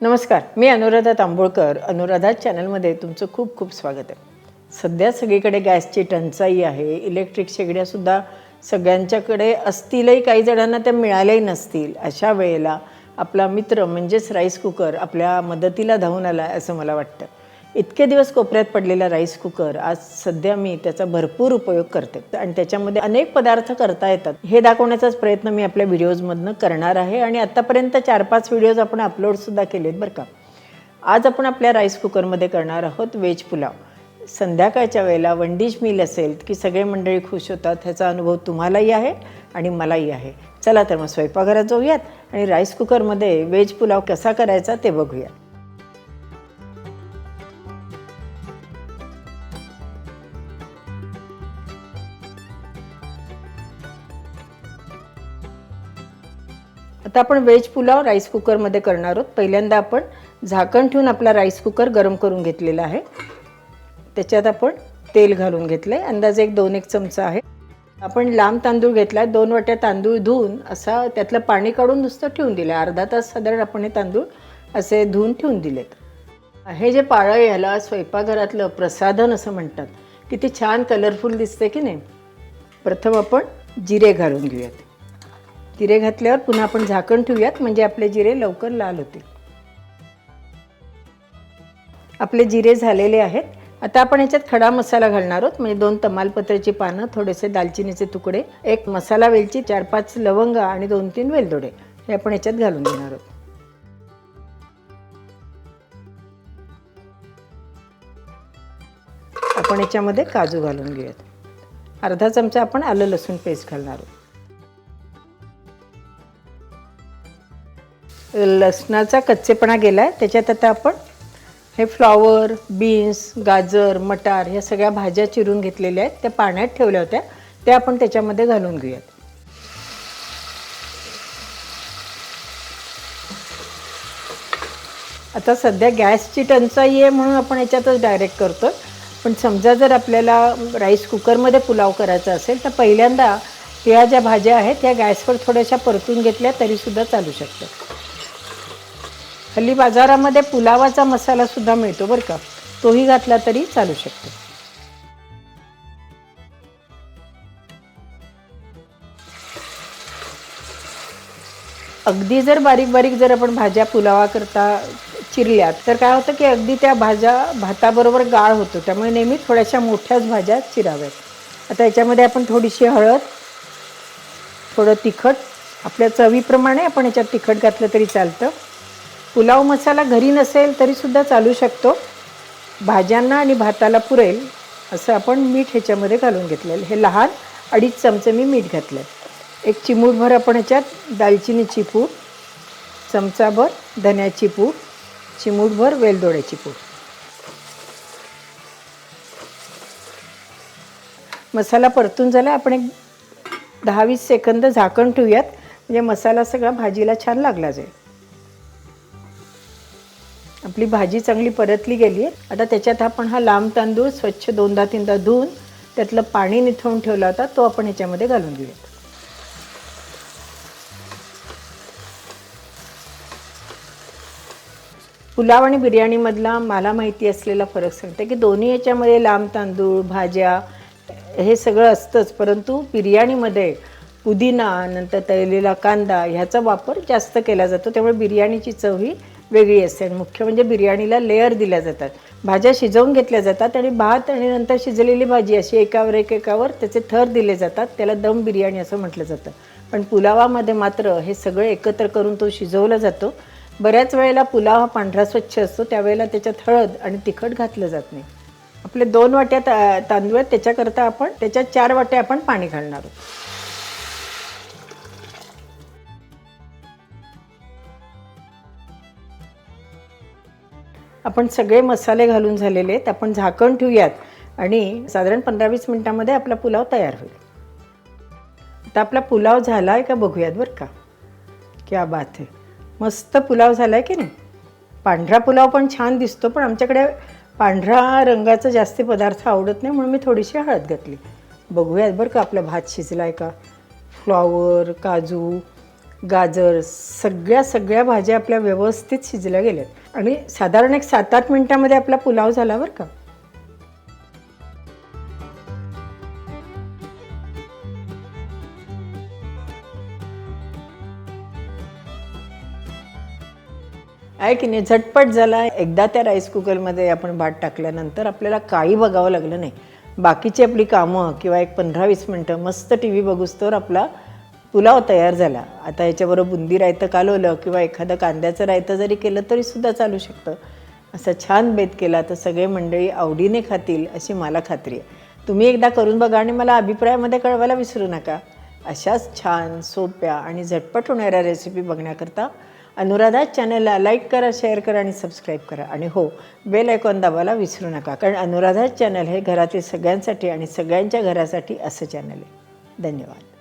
नमस्कार, मी अनुराधा तांबोळकर. अनुराधा चॅनलमध्ये तुमचं खूप खूप स्वागत आहे. सध्या सगळीकडे गॅसची टंचाई आहे. इलेक्ट्रिक शेगड्यासुद्धा सगळ्यांच्याकडे असतीलही, काही जणांना त्या मिळाल्याही नसतील. अशा वेळेला आपला मित्र म्हणजेच राईस कुकर आपल्या मदतीला धावून आला असं मला वाटतं. इतके दिवस कोपऱ्यात पडलेला राईस कुकर आज सध्या मी त्याचा भरपूर उपयोग करते आणि त्याच्यामध्ये अनेक पदार्थ करता येतात हे दाखवण्याचाच प्रयत्न मी आपल्या व्हिडिओजमधनं करणार आहे. आणि आत्तापर्यंत 4-5 व्हिडिओज आपण अपलोडसुद्धा केलेत बरं का. आज आपण आपल्या राईस कुकरमध्ये करणार आहोत व्हेज पुलाव. संध्याकाळच्या वेळेला वनडिश मील असेल की सगळे मंडळी खुश होतात, ह्याचा अनुभव तुम्हालाही आहे आणि मलाही आहे. चला तर मग स्वयंपाकघरात जाऊयात आणि राईस कुकरमध्ये व्हेज पुलाव कसा करायचा ते बघूया. आता आपण व्हेज पुलाव राईस कुकरमध्ये करणार आहोत. पहिल्यांदा आपण झाकण ठेवून आपला राईस कुकर गरम करून घेतलेला आहे. त्याच्यात आपण तेल घालून घेतलं आहे. अंदाजे एक 2-1 चमचा आहे. आपण लांब तांदूळ घेतला आहे. 2 वाट्या तांदूळ धुवून असा त्यातलं पाणी काढून नुसतं ठेवून दिलं आहे. अर्धा तास साधारण आपण हे तांदूळ असे धुवून ठेवून दिलेत. हे जे पाळं आहे ह्याला स्वयंपाकघरातलं प्रसाधन असं म्हणतात. किती छान कलरफुल दिसते की नाही. प्रथम आपण जिरे घालून घेऊयात. जिरे घातल्यावर पुन्हा आपण झाकण ठेवूयात म्हणजे आपले जिरे लवकर लाल होतील. आपले जिरे झालेले आहेत. आता आपण याच्यात खडा मसाला घालणार आहोत. म्हणजे 2 तमालपत्र्याची पानं, थोडेसे दालचिनीचे तुकडे, 1 मसाला वेलची, 4-5 लवंग आणि 2-3 वेलदोडे हे आपण याच्यात घालून देणार आहोत. आपण याच्यामध्ये काजू घालून घेऊयात. अर्धा चमचा आपण आलं लसूण पेस्ट घालणार आहोत. लसणाचा कच्चेपणा गेला आहे. त्याच्यात आता आपण हे फ्लॉवर, बीन्स, गाजर, मटार ह्या सगळ्या भाज्या चिरून घेतलेल्या आहेत. त्या पाण्यात ठेवल्या होत्या, त्या आपण त्याच्यामध्ये घालून घेऊयात. आता सध्या गॅसची टंचाई आहे म्हणून आपण याच्यातच डायरेक्ट करतो. पण समजा जर आपल्याला राईस कुकरमध्ये पुलाव करायचा असेल तर पहिल्यांदा ह्या ज्या भाज्या आहेत त्या गॅसवर थोड्याशा परतून घेतल्या तरीसुद्धा चालू शकतात. हल्ली बाजारामध्ये पुलावाचा मसालासुद्धा मिळतो बरं का, तोही घातला तरी चालू शकतो. अगदी जर बारीक बारीक जर आपण भाज्या पुलावाकरता चिरल्यात तर काय होतं की अगदी त्या भाज्या भाताबरोबर गाळ होतो. त्यामुळे नेहमी थोड्याशा मोठ्याच भाज्या चिराव्यात. आता याच्यामध्ये आपण थोडीशी हळद, थोडं तिखट, आपल्या चवीप्रमाणे आपण याच्यात तिखट घातलं तरी चालतं. पुलाव मसाला घरी नसेल तरीसुद्धा चालू शकतो. भाज्यांना आणि भाताला पुरेल असं आपण मीठ ह्याच्यामध्ये घालून घेतलेलं. हे लहान 2.5 चमचे मी मीठ घातलं आहे. 1 चिमूटभर आपण ह्याच्यात दालचिनीची पूड, चमचाभर धन्याची पूड, चिमूटभर वेलदोड्याची पूड. मसाला परतून झाला. आपण एक 10-20 सेकंद झाकण ठेवूयात म्हणजे मसाला सगळा भाजीला छान लागला जाईल. आपली भाजी चांगली परतली गेली आहे. आता त्याच्यात आपण हा लांब तांदूळ स्वच्छ 2-3दा धुवून त्यातलं पाणी निथळून ठेवला होता तो आपण ह्याच्यामध्ये घालून घेऊयात. पुलाव आणि बिर्याणीमधला मला माहिती असलेला फरक सांगते की दोन्ही ह्याच्यामध्ये लांब तांदूळ, भाज्या हे सगळं असतंच, परंतु बिर्याणीमध्ये पुदिना, नंतर तळलेला कांदा ह्याचा वापर जास्त केला जातो. त्यामुळे बिर्याणीची चव ही वेगळी असते. आणि मुख्य म्हणजे बिर्याणीला लेअर दिल्या जातात. भाज्या शिजवून घेतल्या जातात आणि भात आणि नंतर शिजलेली भाजी अशी एकावर एकावर त्याचे थर दिले जातात. त्याला दम बिर्याणी असं म्हटलं जातं. पण पुलावामध्ये मात्र हे सगळं एकत्र करून तो शिजवला जातो. बऱ्याच वेळेला पुलाव हा पांढरा स्वच्छ असतो, त्यावेळेला त्याच्यात हळद आणि तिखट घातलं जात नाही. आपले 2 वाट्या तांदूळ आहेत, त्याच्याकरता आपण त्याच्यात 4 वाट्या आपण पाणी घालणार आहोत. आपण सगळे मसाले घालून झालेले आहेत. आपण झाकण ठेवूयात आणि साधारण 15-20 मिनिटांमध्ये आपला पुलाव तयार होईल. आता आपला पुलाव झाला आहे का बघूयात बरं का. क्या बात आहे, मस्त पुलाव झाला आहे की नाही. पांढरा पुलाव पण छान दिसतो, पण आमच्याकडे पांढरा रंगाचा जास्त पदार्थ आवडत नाही म्हणून मी थोडीशी हळद घातली. बघूयात बरं का आपला भात शिजला आहे का. फ्लॉवर, काजू, गाजर, सगळ्या भाज्या आपल्या व्यवस्थित शिजल्या गेल्यात आणि साधारण एक 7-8 मिनिटांमध्ये आपला पुलाव झाला बरं का. आहे की नाही, झटपट झाला. एकदा त्या राईस कुकरमध्ये आपण भात टाकल्यानंतर आपल्याला काही बघावं लागलं नाही. बाकीची आपली कामं किंवा एक 15-20 मिनटं मस्त टी व्ही बघूस तर आपला पुलाव तयार झाला. आता याच्याबरोबर बुंदी रायतं कालवलं किंवा एखादं कांद्याचं रायतं जरी केलं तरीसुद्धा चालू शकतं. असं छान बेत केला तर सगळे मंडळी आवडीने खातील अशी मला खात्री आहे. तुम्ही एकदा करून बघा आणि मला अभिप्रायामध्ये कळवायला विसरू नका. अशाच छान, सोप्या आणि झटपट होणाऱ्या रेसिपी बघण्याकरता अनुराधा चॅनलला लाईक करा, शेअर करा आणि सबस्क्राईब करा. आणि हो, बेल आयकॉन दाबायला विसरू नका, कारण अनुराधा चॅनल हे घरातील सगळ्यांसाठी आणि सगळ्यांच्या घरासाठी असं चॅनल आहे. धन्यवाद.